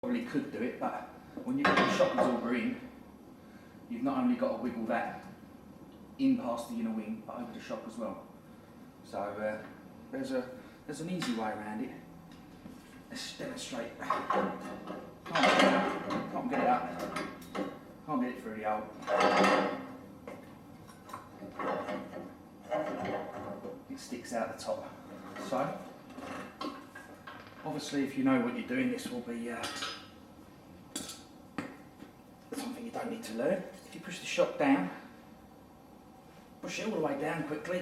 Probably could do it, but when you've got the shock absorber in, you've not only got to wiggle that in past the inner wing, but over the shock as well. So there's an easy way around it. Let's demonstrate. Can't get it up. Can't get it through the hole. It sticks out the top. So, obviously if you know what you're doing, this will be something you don't need to learn. If you push the shock down, push it all the way down quickly,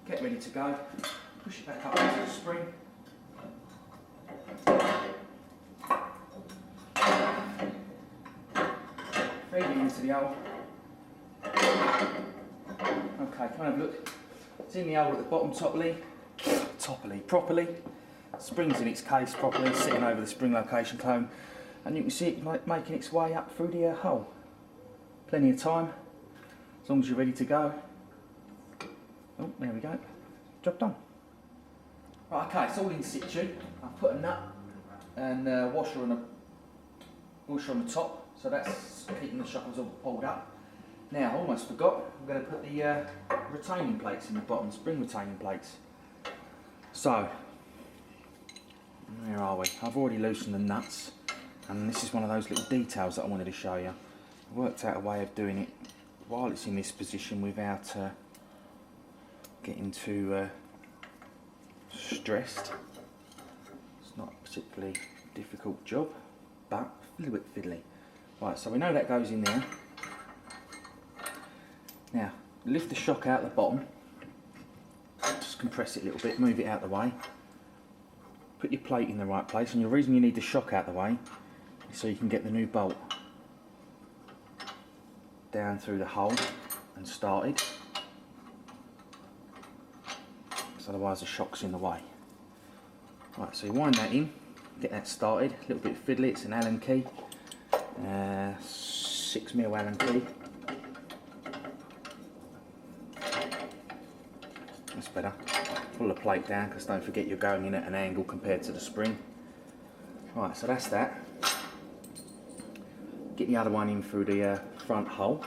get ready to go, push it back up into the spring. Feed it into the hole. Okay, come and have a look. It's in the hole at the bottom properly. Spring's in its case properly, sitting over the spring location cone, and you can see it making its way up through the hole. Plenty of time, as long as you're ready to go. Oh, there we go. Job done. Right, okay, it's all in situ. I've put a nut and a washer on the top, so that's keeping the shock absorber pulled up. Now, I almost forgot, I'm going to put the retaining plates in the bottom, spring retaining plates. So, where are we? I've already loosened the nuts, and this is one of those little details that I wanted to show you. I worked out a way of doing it while it's in this position without getting too stressed. It's not a particularly difficult job, but a little bit fiddly. Right, so we know that goes in there. Now, lift the shock out the bottom, just compress it a little bit, move it out the way, put your plate in the right place, and the reason you need the shock out the way is so you can get the new bolt down through the hole and started, so otherwise the shock's in the way. Right, so you wind that in, get that started, a little bit fiddly, it's an Allen key, 6mm Allen key. That's better. Pull the plate down, because don't forget you're going in at an angle compared to the spring. Right, so that's that. Get the other one in through the front hole.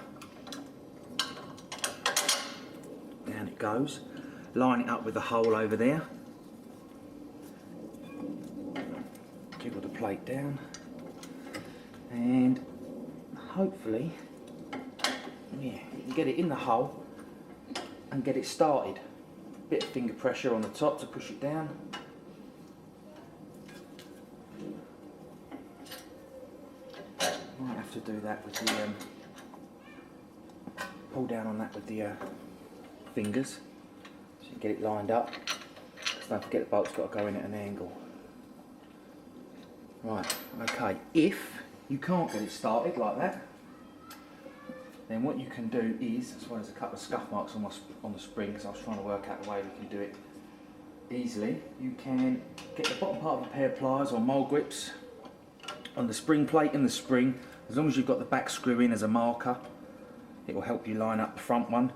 Down it goes. Line it up with the hole over there. Jiggle the plate down. And hopefully, yeah, you can get it in the hole and get it started. Bit of finger pressure on the top to push it down. Might have to do that with the pull down on that with the fingers, so you get it lined up. Because don't forget the bolt's got to go in at an angle. Right, okay. If you can't get it started like that, then what you can do is, as well as a couple of scuff marks on the spring, because I was trying to work out the way we can do it easily, you can get the bottom part of a pair of pliers or mole grips on the spring plate and the spring. As long as you've got the back screw in as a marker, it will help you line up the front one.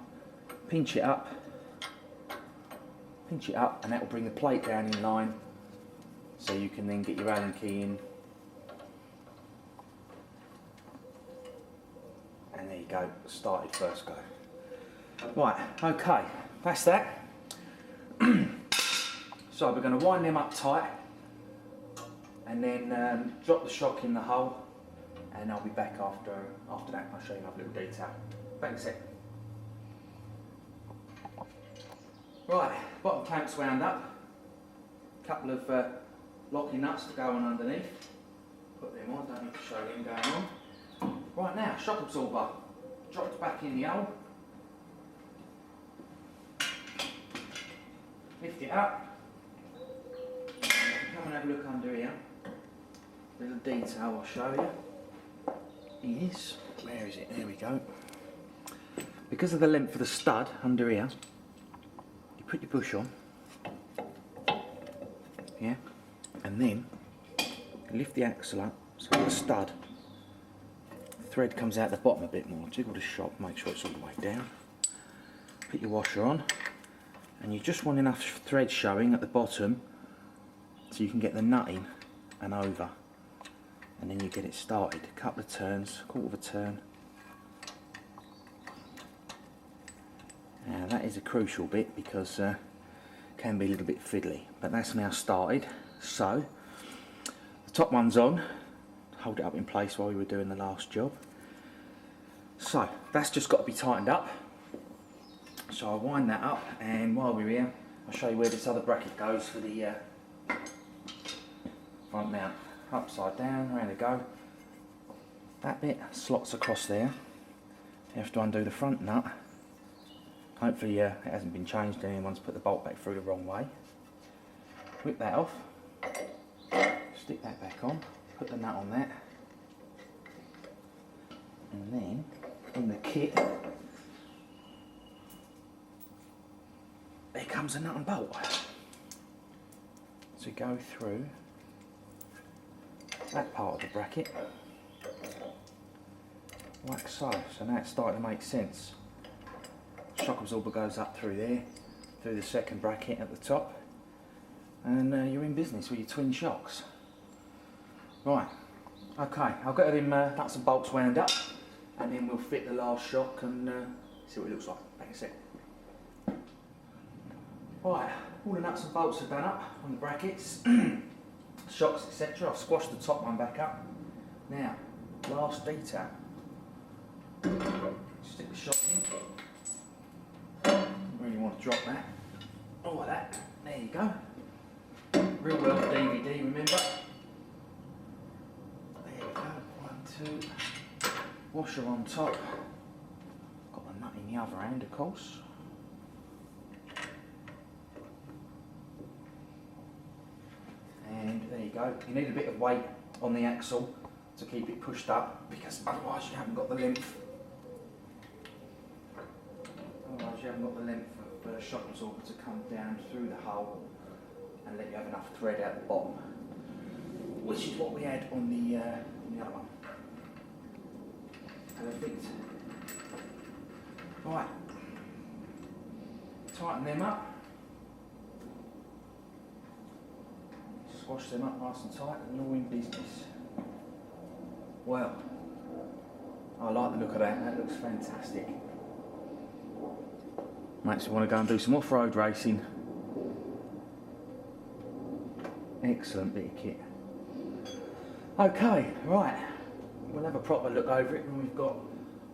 Pinch it up, and that will bring the plate down in line, so you can then get your Allen key in. And there you go, started first go. Right, okay, that's that. So we're going to wind them up tight, and then drop the shock in the hole, and I'll be back after that. I'll show you another little detail. Thanks, Ed. Right, bottom clamp's wound up. A couple of locking nuts to go on underneath. Put them on, don't need to show them going on. Right, now, shock absorber, dropped back in the hole, lift it up, come and have a look under here. Little detail I'll show you is, where is it, there we go. Because of the length of the stud under here, you put your bush on, yeah, and then lift the axle up, so the stud, thread comes out the bottom a bit more. Jiggle the shock, make sure it's all the way down. Put your washer on, and you just want enough thread showing at the bottom so you can get the nut in and over. and then you get it started. A couple of turns, quarter of a turn. Now that is a crucial bit because it can be a little bit fiddly, but that's now started. So the top one's on. Hold it up in place while we were doing the last job. So that's just got to be tightened up. So I'll wind that up, and while we're here, I'll show you where this other bracket goes for the front mount. Upside down, around it go. That bit slots across there. You have to undo the front nut. Hopefully it hasn't been changed and anyone's put the bolt back through the wrong way. Whip that off, stick that back on, put the nut on that, and then in the kit there comes a nut and bolt. So go through that part of the bracket like so. So now it's starting to make sense. Shock absorber goes up through there, through the second bracket at the top, and you're in business with your twin shocks. Right, okay, I'll get them nuts and bolts wound up, and then we'll fit the last shock and see what it looks like. Back in a sec. Right, all the nuts and bolts are done up on the brackets, shocks, etc. I've squashed the top one back up. Now, last detail. Stick the shock in. Really want to drop that. Oh, like that. There you go. Real well DVD, remember? There you go. 1, 2. Washer on top. Got the nut in the other hand, of course. And there you go. You need a bit of weight on the axle to keep it pushed up, because otherwise you haven't got the length. Otherwise you haven't got the length of the shock absorber to come down through the hole and let you have enough thread out the bottom, which is what we had on the other one. Perfect. Right, tighten them up, squash them up nice and tight, and you're in business. Well, I like the look of that. That looks fantastic. Makes me want to go and do some off-road racing. Excellent bit of kit. Okay, right. We'll have a proper look over it when we've got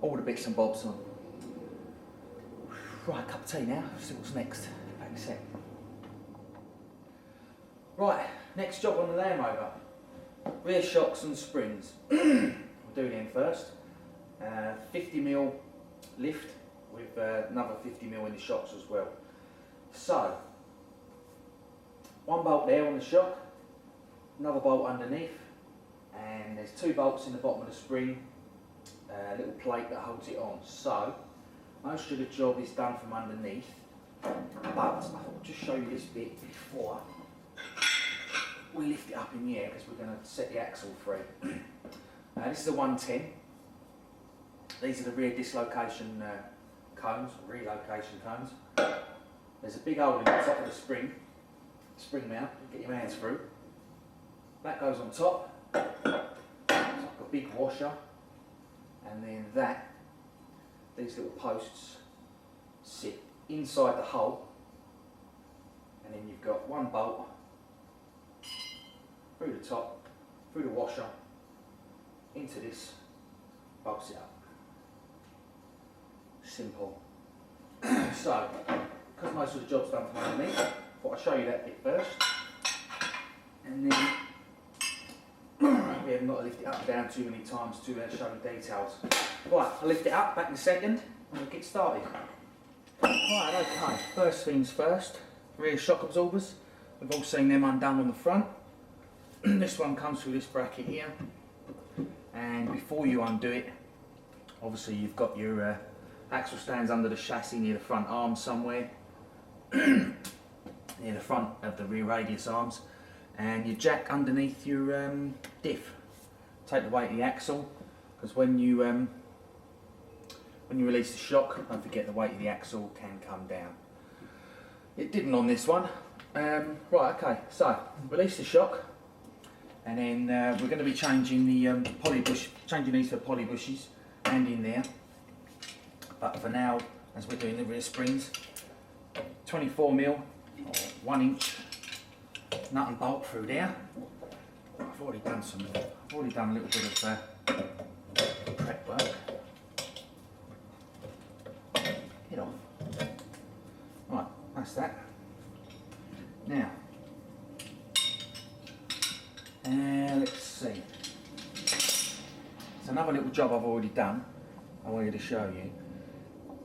all the bits and bobs on. Right, cup of tea now. See what's next. Back in a sec. Right, next job on the Land Rover. Rear shocks and springs. We'll do them first. 50mm lift with another 50mm in the shocks as well. So, one bolt there on the shock, another bolt underneath, and there's 2 bolts in the bottom of the spring, a little plate that holds it on. So, most of the job is done from underneath, but I thought I'll just show you this bit before we lift it up in the air, because we're going to set the axle free. This is a 110. These are the rear dislocation cones, or relocation cones. There's a big hole in the top of the spring mount, get your hands through. That goes on top, it's like a big washer, and then these little posts sit inside the hole, and then you've got one bolt through the top, through the washer, into this, bolts it up. Simple. So, because most of the job's done from underneath, I thought I'd show you that bit first. And then, we haven't got to lift it up and down too many times to show the details. Right, I'll lift it up, back in a second, and we'll get started. Right, okay, first things first, rear shock absorbers. We've all seen them undone on the front. This one comes through this bracket here, and before you undo it, obviously you've got your axle stands under the chassis near the front arms somewhere, near the front of the rear radius arms, and your jack underneath your diff. Take the weight of the axle, because when you release the shock, don't forget the weight of the axle can come down. It didn't on this one. Right, okay, so release the shock, And then we're going to be changing the changing these for poly bushes and in there. But for now, as we're doing the rear springs, 24mm or 1 inch nut and bolt through there. I've already done a little bit of prep work. Get off. Right, that's that. Now, let's see. It's another little job I've already done. I wanted to show you.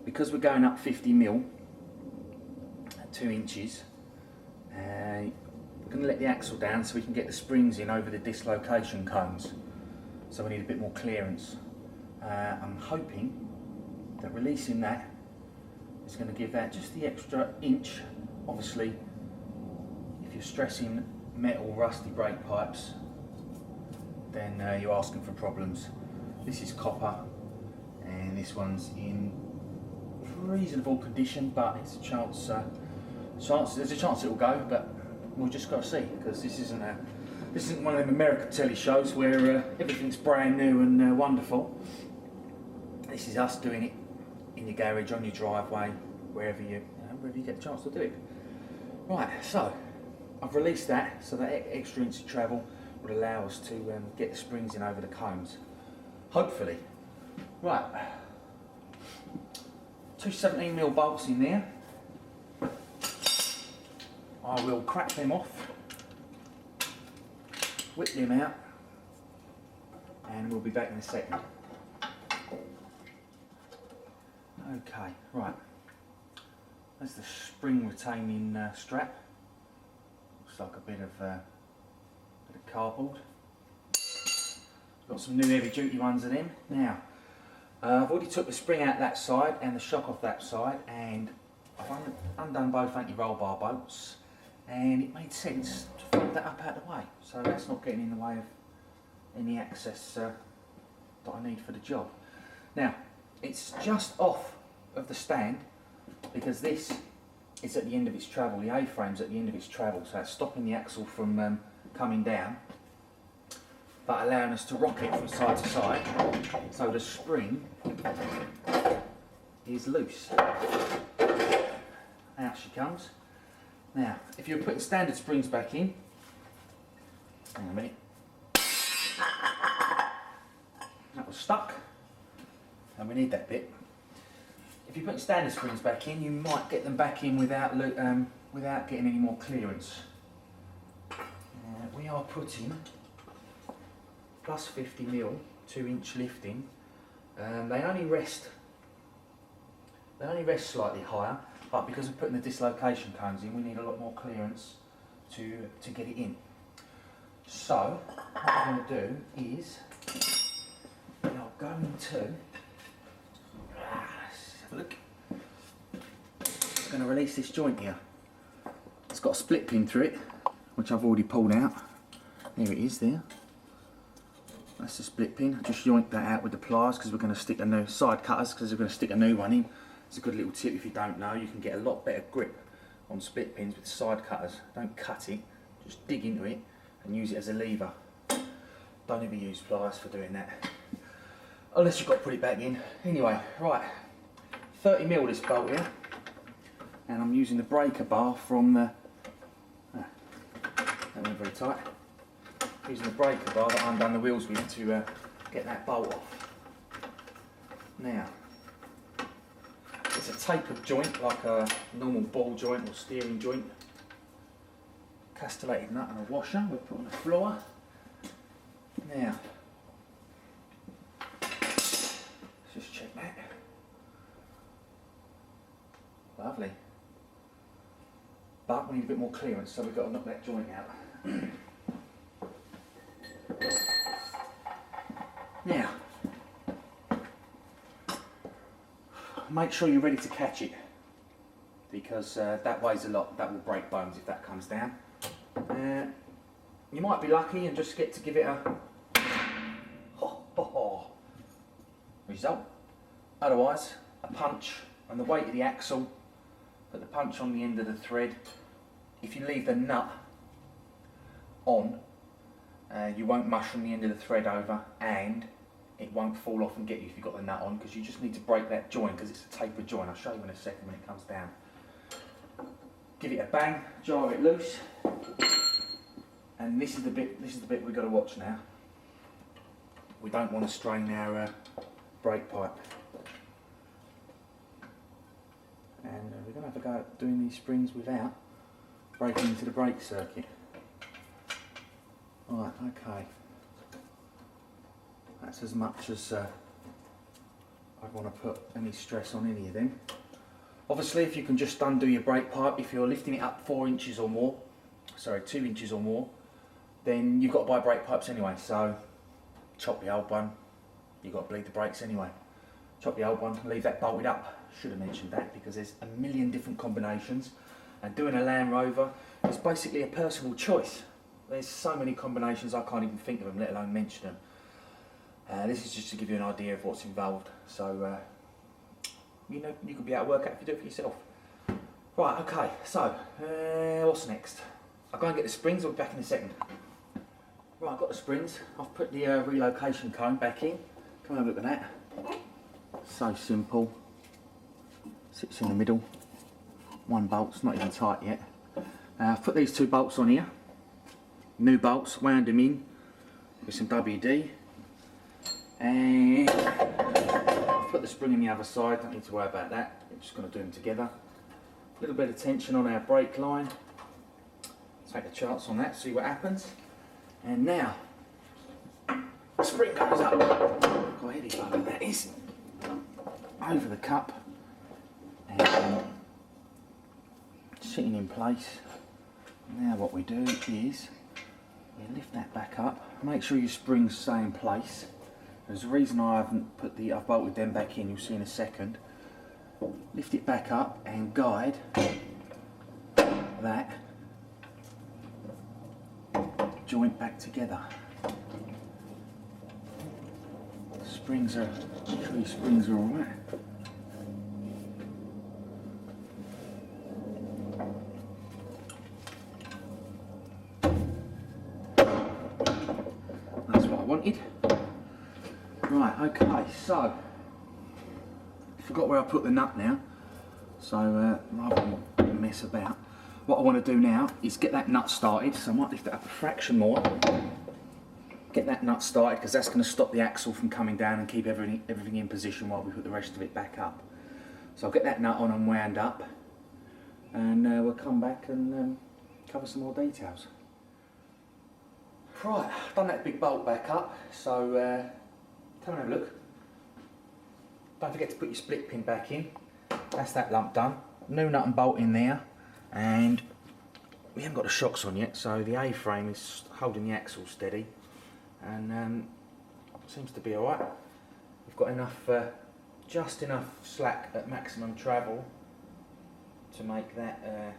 Because we're going up 50mm at 2 inches, we're going to let the axle down so we can get the springs in over the dislocation cones. So we need a bit more clearance. I'm hoping that releasing that is going to give that just the extra inch. Obviously, if you're stressing metal rusty brake pipes, then you're asking for problems. This is copper, and this one's in reasonable condition, but it's a chance. There's a chance it will go, but we've just got to see, because this isn't one of them American telly shows where everything's brand new and wonderful. This is us doing it in your garage, on your driveway, wherever you get a chance to do it. Right, so I've released that, so that extra inch of travel would allow us to get the springs in over the cones. Hopefully. Right, 2 17mm bolts in there. I will crack them off, whip them out, and we'll be back in a second. Okay, right. There's the spring retaining strap. Looks like a bit of cardboard. Got some new heavy duty ones of them. Now, I've already took the spring out that side and the shock off that side, and I've undone both anti-roll bar bolts, and it made sense to fold that up out of the way, so that's not getting in the way of any access that I need for the job. Now, it's just off of the stand because this is at the end of its travel. The A-frame's at the end of its travel, so it's stopping the axle from coming down, but allowing us to rock it from side to side, so the spring is loose. Out she comes. Now, if you're putting standard springs back in, hang on a minute, that was stuck, and we need that bit. If you're putting standard springs back in, you might get them back in without getting any more clearance. We are putting plus 50mm 2 inch lifting. They only rest slightly higher, but because we're putting the dislocation cones in, we need a lot more clearance to get it in. So what we're going to do is we are going to let's have a look. I'm going to release this joint here. It's got a split pin through it, which I've already pulled out. There it is there. That's the split pin. Just yoink that out with the pliers because we're going to stick a new side cutters because we're going to stick a new one in. It's a good little tip if you don't know. You can get a lot better grip on split pins with side cutters. Don't cut it, just dig into it and use it as a lever. Don't ever use pliers for doing that, unless you've got to put it back in. Anyway, right, 30mm this bolt here, and I'm using the breaker bar from the. That went very tight. Using the breaker bar that I undone the wheels with to get that bolt off. Now, it's a tapered joint like a normal ball joint or steering joint. Castellated nut and a washer we put on the floor. Now, let's just check that. Lovely. But we need a bit more clearance, so we've got to knock that joint out. Now, make sure you're ready to catch it, because that weighs a lot. That will break bones if that comes down. You might be lucky and just get to give it a result. Otherwise, a punch and the weight of the axle, put the punch on the end of the thread. If you leave the nut on, You won't mushroom the end of the thread over, and it won't fall off and get you if you've got the nut on, because you just need to break that joint because it's a tapered joint. I'll show you in a second when it comes down. Give it a bang, jar it loose, and this is the bit we've got to watch now. We don't want to strain our brake pipe. And we're going to have a go at doing these springs without breaking into the brake circuit. Right, okay. That's as much as I want to put any stress on any of them. Obviously, if you can just undo your brake pipe, if you're lifting it up 2 inches or more, then you've got to buy brake pipes anyway. So chop the old one, you've got to bleed the brakes anyway. Chop the old one, leave that bolted up. Should have mentioned that because there's a million different combinations, and doing a Land Rover is basically a personal choice. There's so many combinations I can't even think of them, let alone mention them. This is just to give you an idea of what's involved, so you know, you could be able to work out if you do it for yourself. Right, okay, so what's next? I'll go and get the springs, I'll be back in a second. Right, I've got the springs, I've put the relocation cone back in. Come and have a look at that. So simple. Sits in the middle. One bolt's not even tight yet. I've put these 2 bolts on here. New bolts, wound them in with some WD. And I've put the spring on the other side, don't need to worry about that. I'm just going to do them together. A little bit of tension on our brake line. Take the charts on that, see what happens. And now, the spring goes up. Look how heavy that is. Over the cup. And sitting in place. Now what we do is we lift that back up. Make sure your springs stay in place. There's a reason I haven't I've bolted them back in, you'll see in a second. Lift it back up and guide that joint back together. Springs are, make sure your springs are alright. That's what I wanted. Right, okay, so I forgot where I put the nut now, so rather than mess about, what I want to do now is get that nut started. So I might lift it up a fraction more, get that nut started, because that's going to stop the axle from coming down and keep everything in position while we put the rest of it back up. So I'll get that nut on and wound up, and we'll come back and cover some more details. Right, I've done that big bolt back up, so come and have a look. Don't forget to put your split pin back in. That's that lump done. New nut and bolt in there, and we haven't got the shocks on yet, so the A-frame is holding the axle steady, and seems to be alright. We've got enough, just enough slack at maximum travel to make that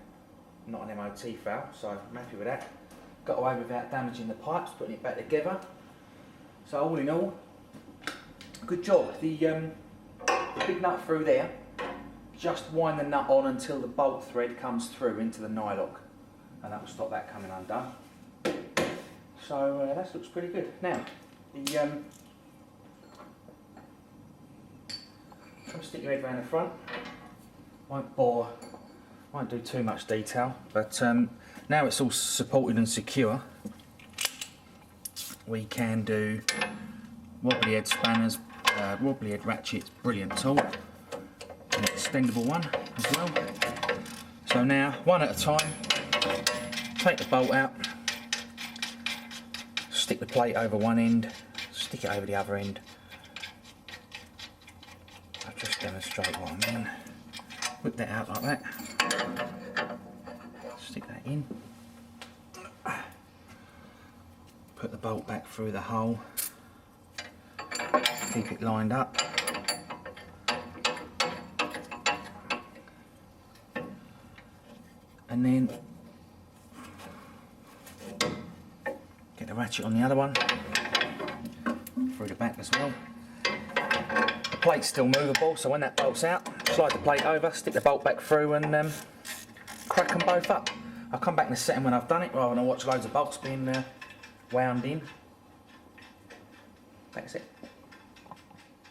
not an MOT fail, so I'm happy with that. Got away without damaging the pipes, putting it back together. So all in all, good job. The big nut through there, just wind the nut on until the bolt thread comes through into the nylock, and that will stop that coming undone. So that looks pretty good. Now, the try to stick your head around the front. Won't do too much detail, but now it's all supported and secure, we can do wobbly head spanners, wobbly head ratchets, brilliant tool, an extendable one as well. So now, one at a time, take the bolt out, stick the plate over one end, stick it over the other end. I'll just demonstrate what I mean. Whip that out like that, stick that in, put the bolt back through the hole, keep it lined up, and then get the ratchet on the other one, through the back as well. The plate's still movable, so when that bolt's out, slide the plate over, stick the bolt back through, and crack them both up. I'll come back in a second when I've done it, rather than watch loads of bolts being wound in. That's it.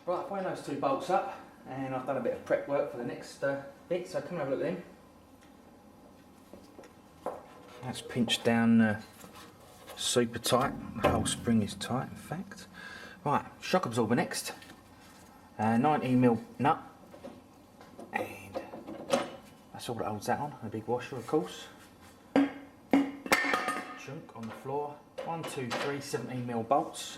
Right, I've wound those 2 bolts up and I've done a bit of prep work for the next bit, so come and have a look at them. That's pinched down super tight, the whole spring is tight in fact. Right, shock absorber next. 19mm nut, and that's all that holds that on, a big washer of course. Chunk on the floor, 1, 2, 3 17mm bolts,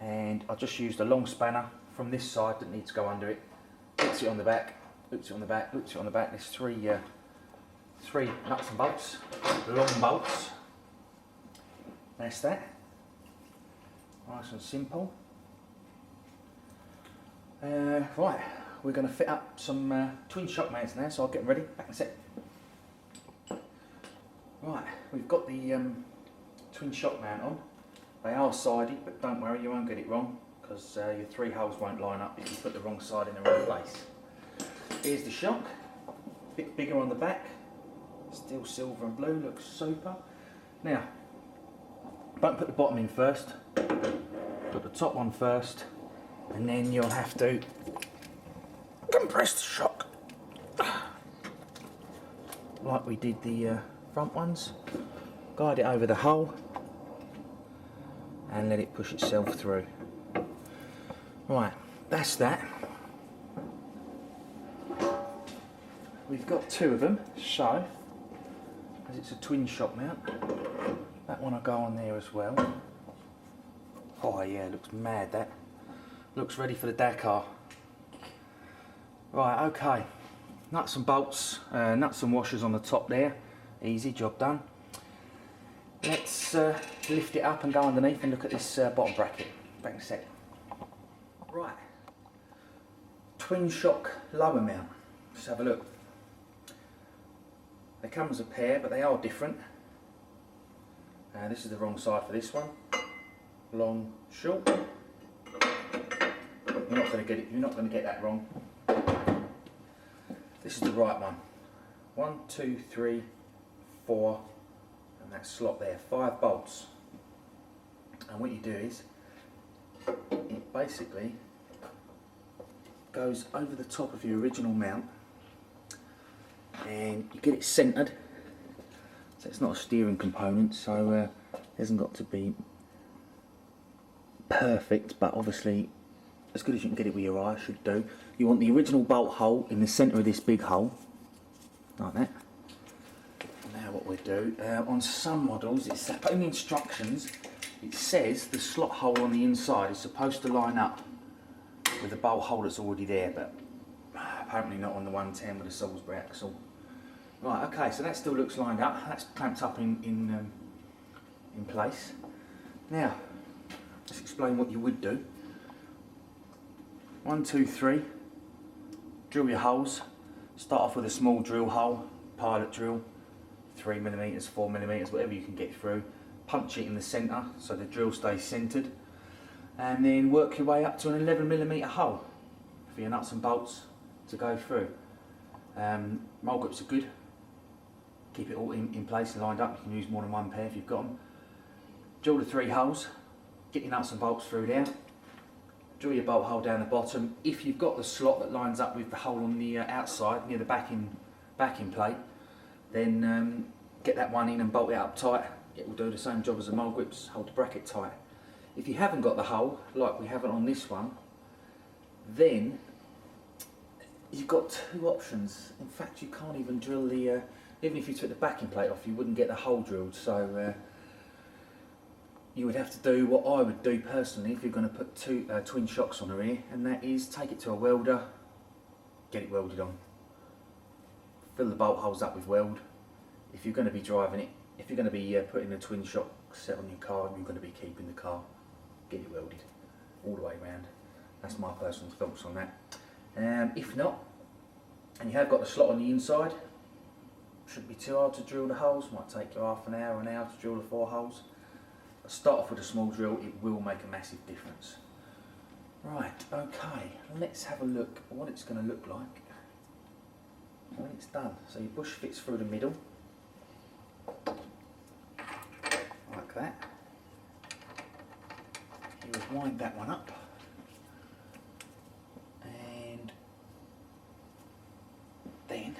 and I just used a long spanner from this side that needs to go under it. Hooks it on the back, hooks it on the back, hooks it on the back. There's three nuts and bolts, long bolts. That's that. Nice and simple. Right, we're going to fit up some twin shock mounts now, so I'll get them ready. Back in a sec. Right, we've got the twin shock mount on. They are sided, but don't worry, you won't get it wrong, because your 3 holes won't line up if you put the wrong side in the wrong place. Here's the shock, a bit bigger on the back, still silver and blue, looks super. Now, don't put the bottom in first, put the top one first, and then you'll have to compress the shock like we did the front ones. Guide it over the hole and let it push itself through. Right, that's that. We've got 2 of them, so as it's a twin shock mount, that one will go on there as well. Oh yeah, looks mad that. Looks ready for the Dakar. Right, okay. Nuts and bolts, nuts and washers on the top there. Easy, job done. Let's lift it up and go underneath and look at this bottom bracket. Back in a sec. Right. Twin shock lower mount. Let's have a look. They come as a pair, but they are different. This is the wrong side for this one. Long, short. You're not going to get it. You're not going to get that wrong. This is the right one. 1, 2, 3, 4, and that slot there. 5 bolts. And what you do is, it basically goes over the top of your original mount, and you get it centered. So it's not a steering component, so it hasn't got to be perfect, but obviously as good as you can get it with your eye should do. You want the original bolt hole in the centre of this big hole, like that. Now what we do, on some models, it's in the instructions, it says the slot hole on the inside is supposed to line up with the bolt hole that's already there, but apparently not on the 110 with the Salisbury axle. Right, okay, so that still looks lined up. That's clamped up in place. Now, let's explain what you would do. 1, 2, 3. Drill your holes. Start off with a small drill hole, pilot drill, 3mm, 4mm, whatever you can get through. Punch it in the centre so the drill stays centred, and then work your way up to an 11mm hole for your nuts and bolts to go through. Mole grips are good. Keep it all in place and lined up. You can use more than one pair if you've got them. Drill the 3 holes. Get your nuts and bolts through there. Drill your bolt hole down the bottom. If you've got the slot that lines up with the hole on the outside near the backing plate, then get that one in and bolt it up tight. It will do the same job as the mole grips, hold the bracket tight. If you haven't got the hole, like we haven't on this one, then you've got 2 options. In fact, you can't even drill the, even if you took the backing plate off, you wouldn't get the hole drilled. So you would have to do what I would do personally if you're going to put 2 twin shocks on her here, and that is take it to a welder, get it welded on. Fill the bolt holes up with weld. If you're going to be driving it, if you're going to be putting a twin shock set on your car and you're going to be keeping the car, get it welded all the way around. That's my personal thoughts on that. If not, and you have got the slot on the inside, shouldn't be too hard to drill the holes. Might take you half an hour to drill the 4 holes. Start off with a small drill, it will make a massive difference. Right, okay, let's have a look at what it's going to look like when it's done. So your bush fits through the middle, like that. just wind that one up. And then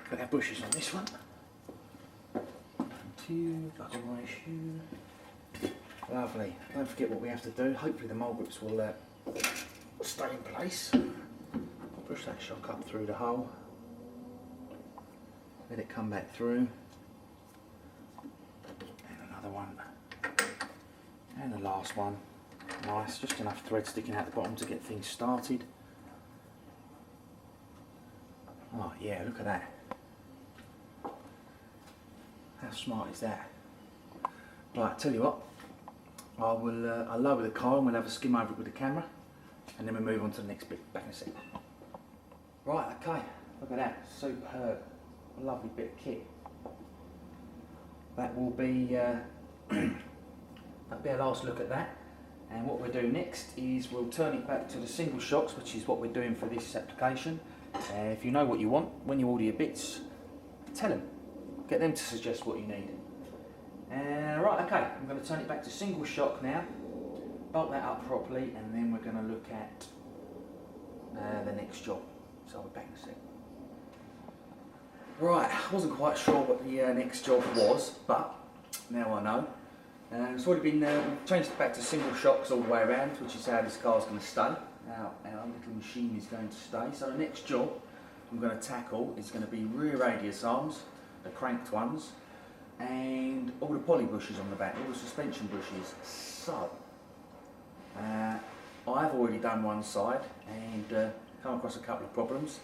put our bushes on this one. 2, got a right shoe. Lovely. Don't forget what we have to do. Hopefully the mole grips will stay in place. Push that shock up through the hole. Let it come back through. And another one. And the last one. Nice, just enough thread sticking out the bottom to get things started. Oh yeah, look at that. How smart is that? Right, tell you what, I'll lower the car and we'll have a skim over it with the camera, and then we'll move on to the next bit. Back in a sec. Right, okay, look at that, superb, a lovely bit of kit. That will be that'll be our last look at that. And what we'll do next is we'll turn it back to the single shocks, which is what we're doing for this application. If you know what you want when you order your bits, tell them. Get them to suggest what you need. Right, okay, I'm going to turn it back to single shock now, bolt that up properly, and then we're going to look at the next job. So we're back in a sec. Right, I wasn't quite sure what the next job was, but now I know. It's already been changed it back to single shocks all the way around, which is how this car's going to stay. Our little machine is going to stay. So the next job I'm going to tackle is going to be rear radius arms, the cranked ones, and all the poly bushes on the back, all the suspension bushes. So I've already done one side and come across a couple of problems,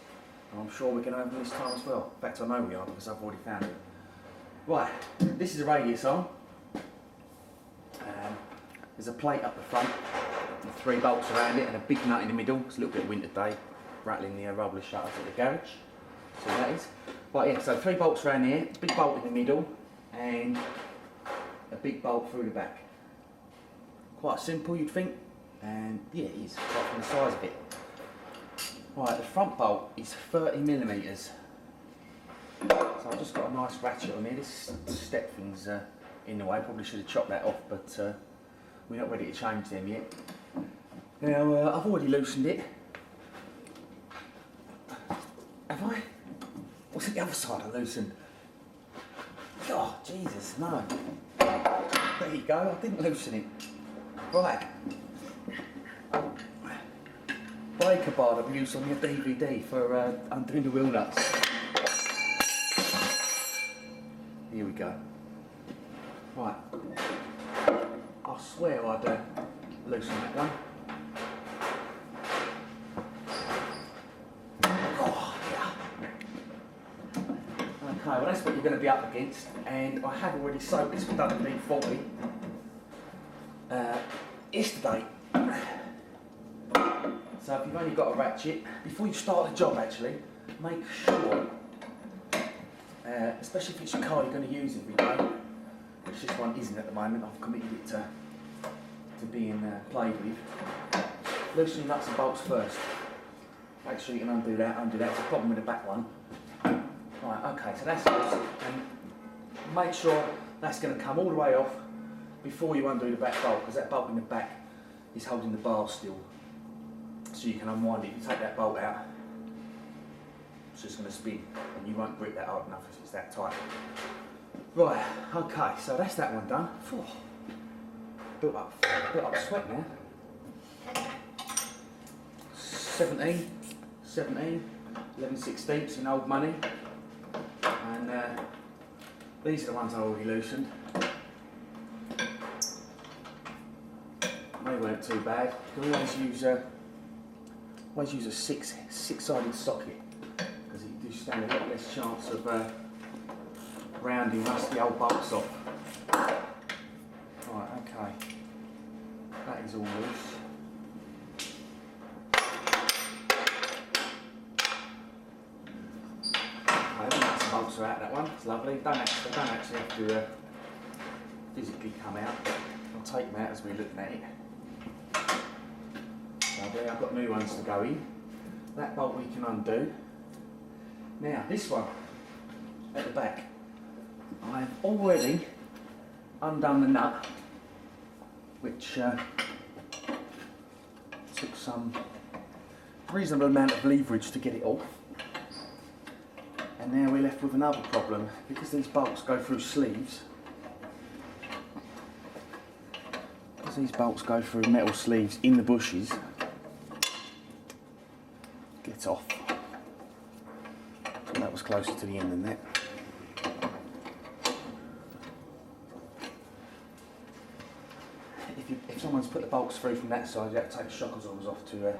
and I'm sure we're going to have them this time as well. In fact, I know we are because I've already found it. Right, this is a radius arm. There's a plate up the front with 3 bolts around it and a big nut in the middle. It's a little bit winter day, rattling the roller shutters at the garage. So that is. Right, yeah, so 3 bolts around here, big bolt in the middle, and a big bolt through the back. Quite simple, you'd think, and yeah, it is, apart from the size of it. Right, the front bolt is 30mm. So I've just got a nice ratchet on here. This step thing's in the way, probably should have chopped that off, but we're not ready to change them yet. Now, I've already loosened it. Have I? What's the other side I loosened? Oh, Jesus, no. There you go, I didn't loosen it. Right. Breaker bar that we used on your DVD for undoing the wheel nuts. Here we go. Right. I swear I'd loosen that one. Oh, yeah. Okay, well that's what you're going to be up against, and I have already soaked this with WD-40 yesterday. So if you've only got a ratchet, before you start the job actually, make sure, especially if it's your car you're going to use every day, which this one isn't at the moment, I've committed it to being played with. Loosen your nuts and bolts first. Make sure you can undo that. It's a problem with the back one. Right, okay, so that's loose. And make sure that's going to come all the way off before you undo the back bolt, because that bolt in the back is holding the bar still. So you can unwind it. If you take that bolt out, it's just going to spin and you won't grip that hard enough if it's that tight. Right, okay, so that's that one done. Phew. Built up sweat now. 17, 11/16 in old money. And these are the ones I already loosened. They weren't too bad. You can always use a six-sided socket, because you do stand a lot less chance of rounding rusty old bolts off. Right, okay. That is all loose. Okay, the nuts and bolts are out, that one. It's lovely. They don't actually have to physically come out. I'll take them out as we're looking at it. Lovely, I've got new ones to go in. That bolt we can undo. Now, this one at the back, I've already undone the nut which took some reasonable amount of leverage to get it off. And now we're left with another problem, because these bolts go through sleeves. Because these bolts go through metal sleeves in the bushes, get off. So that was closer to the end than that. If someone's put the bolts through from that side, you have to take the shock absorbers off to